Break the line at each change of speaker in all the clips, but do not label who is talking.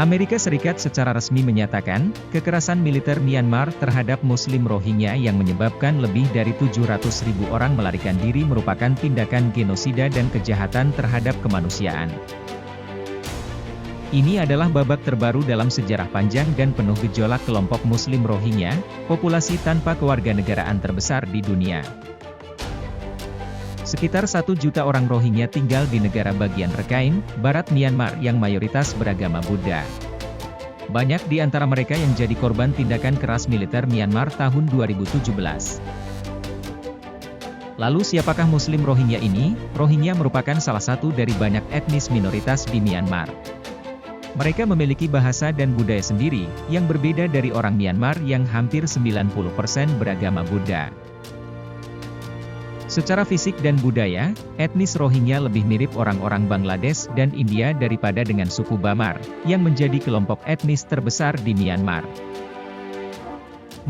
Amerika Serikat secara resmi menyatakan, kekerasan militer Myanmar terhadap Muslim Rohingya yang menyebabkan lebih dari 700.000 orang melarikan diri merupakan tindakan genosida dan kejahatan terhadap kemanusiaan. Ini adalah babak terbaru dalam sejarah panjang dan penuh gejolak kelompok Muslim Rohingya, populasi tanpa kewarganegaraan terbesar di dunia. Sekitar 1 juta orang Rohingya tinggal di negara bagian Rakhine, barat Myanmar yang mayoritas beragama Buddha. Banyak di antara mereka yang jadi korban tindakan keras militer Myanmar tahun 2017. Lalu siapakah Muslim Rohingya ini? Rohingya merupakan salah satu dari banyak etnis minoritas di Myanmar. Mereka memiliki bahasa dan budaya sendiri, yang berbeda dari orang Myanmar yang hampir 90% beragama Buddha. Secara fisik dan budaya, etnis Rohingya lebih mirip orang-orang Bangladesh dan India daripada dengan suku Bamar, yang menjadi kelompok etnis terbesar di Myanmar.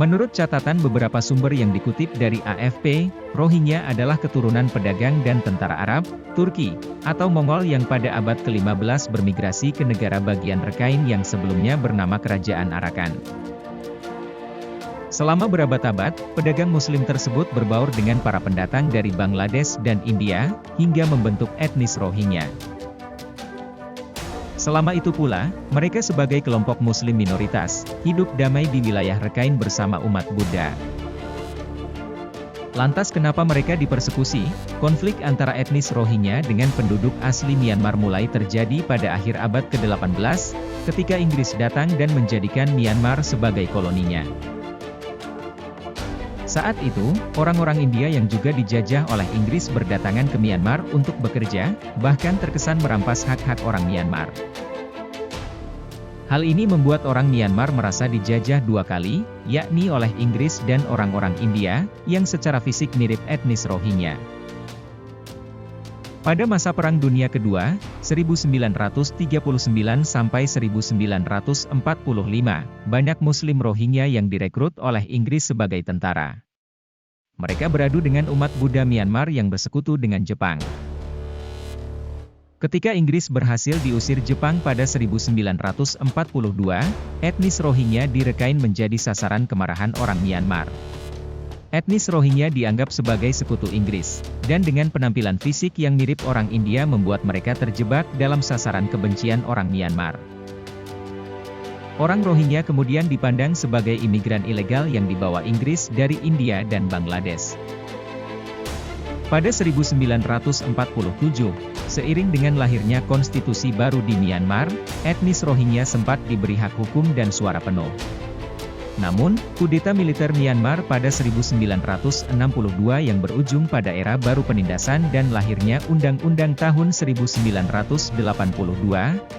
Menurut catatan beberapa sumber yang dikutip dari AFP, Rohingya adalah keturunan pedagang dan tentara Arab, Turki, atau Mongol yang pada abad ke-15 bermigrasi ke negara bagian Rakhine yang sebelumnya bernama Kerajaan Arakan. Selama berabad-abad, pedagang Muslim tersebut berbaur dengan para pendatang dari Bangladesh dan India, hingga membentuk etnis Rohingya. Selama itu pula, mereka sebagai kelompok Muslim minoritas, hidup damai di wilayah Rakhine bersama umat Buddha. Lantas kenapa mereka dipersekusi? Konflik antara etnis Rohingya dengan penduduk asli Myanmar mulai terjadi pada akhir abad ke-18, ketika Inggris datang dan menjadikan Myanmar sebagai koloninya. Saat itu, orang-orang India yang juga dijajah oleh Inggris berdatangan ke Myanmar untuk bekerja, bahkan terkesan merampas hak-hak orang Myanmar. Hal ini membuat orang Myanmar merasa dijajah dua kali, yakni oleh Inggris dan orang-orang India, yang secara fisik mirip etnis Rohingya. Pada masa Perang Dunia Kedua, 1939 sampai 1945, banyak Muslim Rohingya yang direkrut oleh Inggris sebagai tentara. Mereka beradu dengan umat Buddha Myanmar yang bersekutu dengan Jepang. Ketika Inggris berhasil diusir Jepang pada 1942, etnis Rohingya di Rakhine menjadi sasaran kemarahan orang Myanmar. Etnis Rohingya dianggap sebagai sekutu Inggris, dan dengan penampilan fisik yang mirip orang India membuat mereka terjebak dalam sasaran kebencian orang Myanmar. Orang Rohingya kemudian dipandang sebagai imigran ilegal yang dibawa Inggris dari India dan Bangladesh. Pada 1947, seiring dengan lahirnya konstitusi baru di Myanmar, etnis Rohingya sempat diberi hak hukum dan suara penuh. Namun, kudeta militer Myanmar pada 1962 yang berujung pada era baru penindasan dan lahirnya Undang-Undang tahun 1982,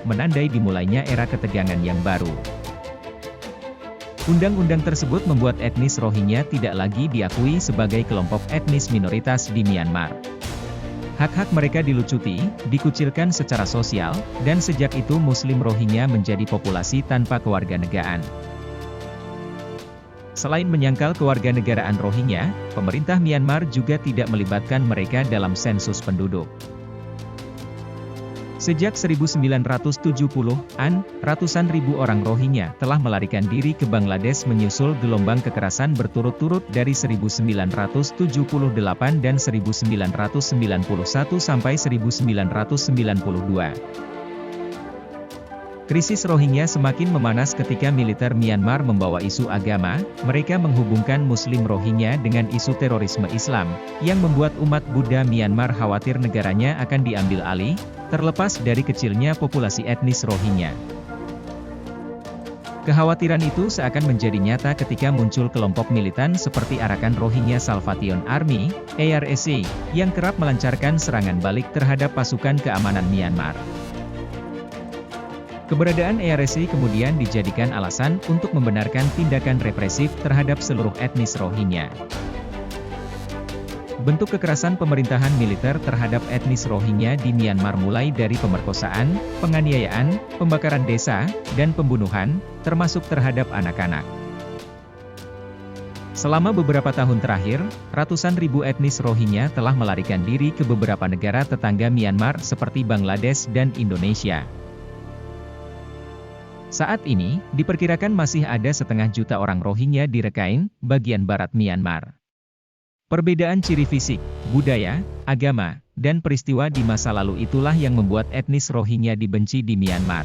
menandai dimulainya era ketegangan yang baru. Undang-undang tersebut membuat etnis Rohingya tidak lagi diakui sebagai kelompok etnis minoritas di Myanmar. Hak-hak mereka dilucuti, dikucilkan secara sosial, dan sejak itu Muslim Rohingya menjadi populasi tanpa kewarganegaraan. Selain menyangkal kewarganegaraan Rohingya, pemerintah Myanmar juga tidak melibatkan mereka dalam sensus penduduk. Sejak 1970-an, ratusan ribu orang Rohingya telah melarikan diri ke Bangladesh menyusul gelombang kekerasan berturut-turut dari 1978 dan 1991 sampai 1992. Krisis Rohingya semakin memanas ketika militer Myanmar membawa isu agama, mereka menghubungkan Muslim Rohingya dengan isu terorisme Islam, yang membuat umat Buddha Myanmar khawatir negaranya akan diambil alih, terlepas dari kecilnya populasi etnis Rohingya. Kekhawatiran itu seakan menjadi nyata ketika muncul kelompok militan seperti Arakan Rohingya Salvation Army, ARSA, yang kerap melancarkan serangan balik terhadap pasukan keamanan Myanmar. Keberadaan ARSA kemudian dijadikan alasan untuk membenarkan tindakan represif terhadap seluruh etnis Rohingya. Bentuk kekerasan pemerintahan militer terhadap etnis Rohingya di Myanmar mulai dari pemerkosaan, penganiayaan, pembakaran desa, dan pembunuhan, termasuk terhadap anak-anak. Selama beberapa tahun terakhir, ratusan ribu etnis Rohingya telah melarikan diri ke beberapa negara tetangga Myanmar seperti Bangladesh dan Indonesia. Saat ini, diperkirakan masih ada 500.000 orang Rohingya di Rakhine, bagian barat Myanmar. Perbedaan ciri fisik, budaya, agama, dan peristiwa di masa lalu itulah yang membuat etnis Rohingya dibenci di Myanmar.